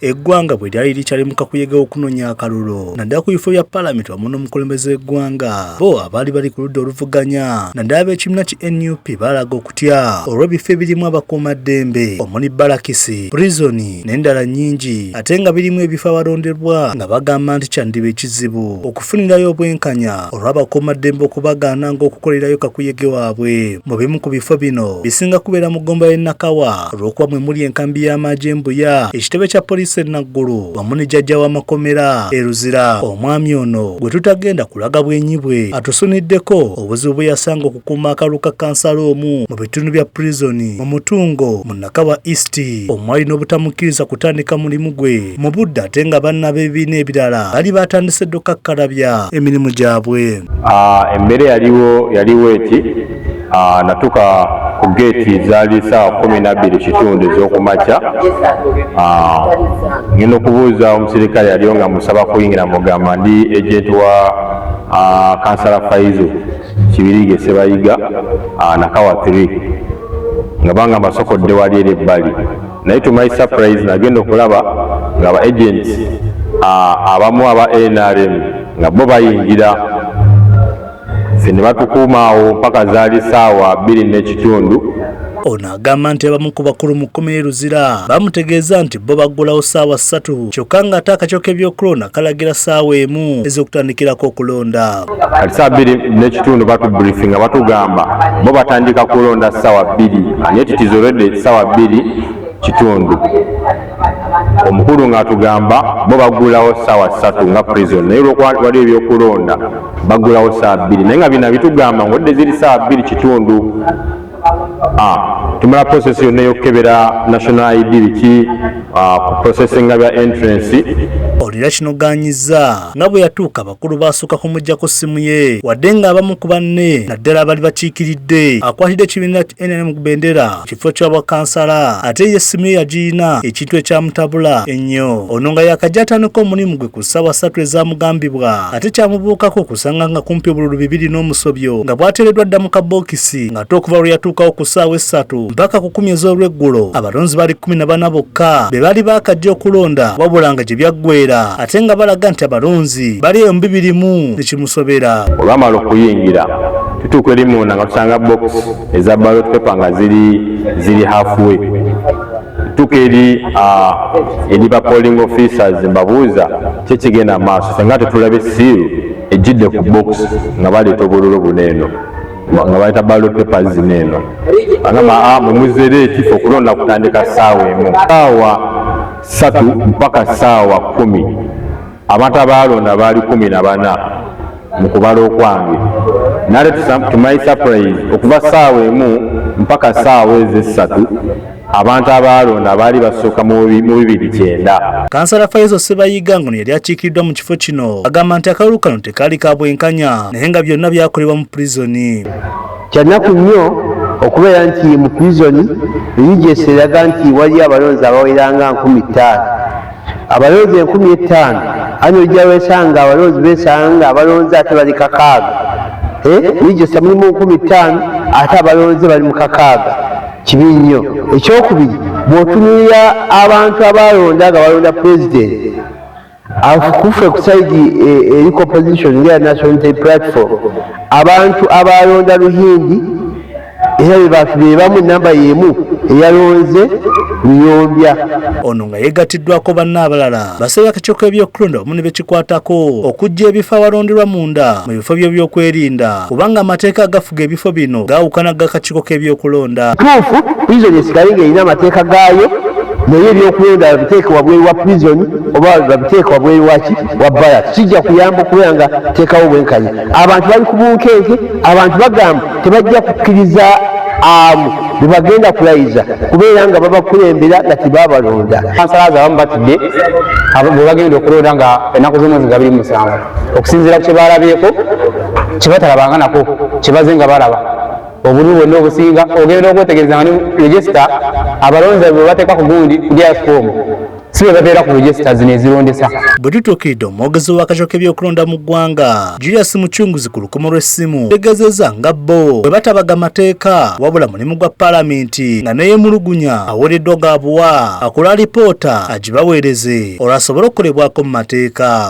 Eggwanga bwe lyali likyali mu kakuyege okunoonya akalulu naddala ku bifo bya paalamenti wamu n'omukulembeze w'eggwanga bo abaali bali ku ludda oluvuganya naddala ab'ekibiina ki NUP baalaga okutya olw'ebifo ebirimu abakuumaddembe omuli balakisi purizoni n'endala nnyingi ate nga birimu ebifo abalonderwa nga bagamba nti kyandiba ekizibu okufunirayo obwenkanya olw'abakuumaddembe okubagaana ng'okukolerayo kakuyege waabwe mu bimu ku bifo bino bisinga kubeera mu gomba y'e Nakawa olw'okuba mwe muli enkambi y'amagye Mbuya ekitebe kya poliisi Naggulu wamu ne jjajja w'amakomera e Luzira omwami ono gwe tutagenda kulaga bwenyi bwe atusuniddeko obuzibu bwe yasanga okukuuma akalulu ka kansala omu mu bitundu bya purizoni mu Mutungo mu Nakawa East omwali n'obutamukkiriza kutandika mulimu gwe mu budde ate nga banna b'ebibiina ebirala bali batandise dde okukakkalabya emirimu gyabwe. Emmere yaliwo eti natuka ku geeti zaali ssaawa 12 ez'okumakya. Ngenda okubuuza omusirikale yaliyo nga musaba kuyingira mugamba ndi agenti wa kansala Faizo Kibirige Sebayiga Nakawa 3 nga banga basokodde wali eri ebbali, naye to my surprise nagenda okulaba nga aba agents abamu aba NRM nga bo bayingira ne batukuuma awo mpaka zaali ssaawa 2:30. Ono agamba nti abamu ku bakulu mu kkomera Luzira bamutegeeza nti bo baggulawo ssaawa 3 kyokka ng'ate akakiiko k'ebyokulonda kalagira ssaawa 1 ez'okutandikirako okulonda. Kati ssaawa 2:30 batubriefing nga batugamba bo batandika kulonda ssaawa 2 naye titizolwedde ssaawa 2:30. Omukulu ng'atugamba bo baggulawo ssaawa 3 nga prison, naye olwokuba wali ebyokulonda baggulawo ssaawa 2 naye nga bino bitugamba ng'odde ziri ssaawa 2:30. Tumala process yonna ey'okukebera national ID biki ku processing bya entrance. Olira kino ganyizza nga bwe yatuuka abakulu baasooka kumuggyako ssimu ye wadde ng'abamu ku banne naddala abali bakiikiridde akwatidde ekibiina NRM ku bendera kifo ky'obwakansala ate ye essimu ye yagiyina ekintu ekyamutabula ennyo. Ono nga yakajja atandika omulimu gwe ku ssaawa 3 ezamugambibwa ate kyamubuukako okusanga nga kumpi obululu 2 n'omusobyo nga bwateereddwa dda mu kabookisi ng'ate okuva lwe yatuukawo ku ssaawa 3 mpaka ku 10 ez'olweggulo abalonzi baali 14 bokka be baali baakajja okulonda wabula nga gye byaggweera ate nga balaga nti abalonzi bali eyo mbibirimu nekimusobera. Olwamala okuyingira tutuuka eri munda nga tusanga box eza ballot paper nga ziri halfway. Tutuuka eri ba polling officers mbabuuza kyekigenda maaso ffe nga tetulabe siiru ejjidde ku box nga baleeta obululu buneeno nga baleta ballot papers zineeno agamba mwemuzeera ekifo okulonda kutandika ssaawa 1 ssaawa 3 mpaka ssaawa 10 abantu abalonda baali 14 mu kubala okwange. Nale to my surprise okuva ssaawa 1 mpaka ssaawa 3 abantu abalonda baali basooka mu 2:9. Kansala Faizo Sebayiga ngono yali akiikiriddwa mu kifo kino agamba nti akalulu kano tekaali ka bwenkanya naye nga byonna byakolebwa mu purizoni. Kyannaku nnyo okubeera nti mu purizoni religious eraga nti wali abalonzi abaweranga 5,000 abalonzi 5,000 ano ojja wesanga abalonzi besanga abalonzi ate bali 6. Religious mulimu 5,000 ate abalonzi bali mu 6. Kibi nnyo. Ekyokubiri bw'otunuulira abantu abalonda nga balonda pulezidenti akufe ku saidi eriko opposition ng'eya National Unity Platform abantu abalonda Luhindi era be bamu namba y'emu eyalonze Luyombya. Ono nga yeegatiddwako banna abalala basabye akakiiko k'ebyokulonda wamu ne bekikwatako okuggya ebifo awalonderwa munda mu bifo by'ebyokwerinda kubanga amateeka agafuga ebifo bino gaawukana g'akakiiko k'ebyokulonda. Tuufu purizoni esigale ng'erina amateeka gaayo naye ebyokulonda babiteeka wabweru wa purizoni oba babiteeka wabweru wa bala kijja kuyamba okubeera nga teekawo bwenkanya. Abantu bali ku bunkenke, abantu bagamba tebajja kukkiriza bebagenda kulayiza kubeera nga babakulembera nga tebabalonda. Kansala abamu batudde bwe bagenda okulonda nga ennaku z'omwezi nga 27 okusinziira ku kye baalabyeko kye batalabanga nako kye baze nga balaba obululu bwonna obusinga ogenda okwetegereza nga ne regisita abalonzi bwe bateeka ku gundi ku diaspom si bwe babeera ku registers nezirondesa. Bwe tutuukidde omwogezi w'akakiiko k'ebyokulonda mu ggwanga Julius Mucunguzi ku lukomo lw'essimu tegeezezza nga bo bwe batabaga mateeka wabula mulimu gwa paalamenti nga neyeemulugunya aweereddwa ga buwa akola alipoota agibaweereze olwasobole okukolebwako mu mateeka.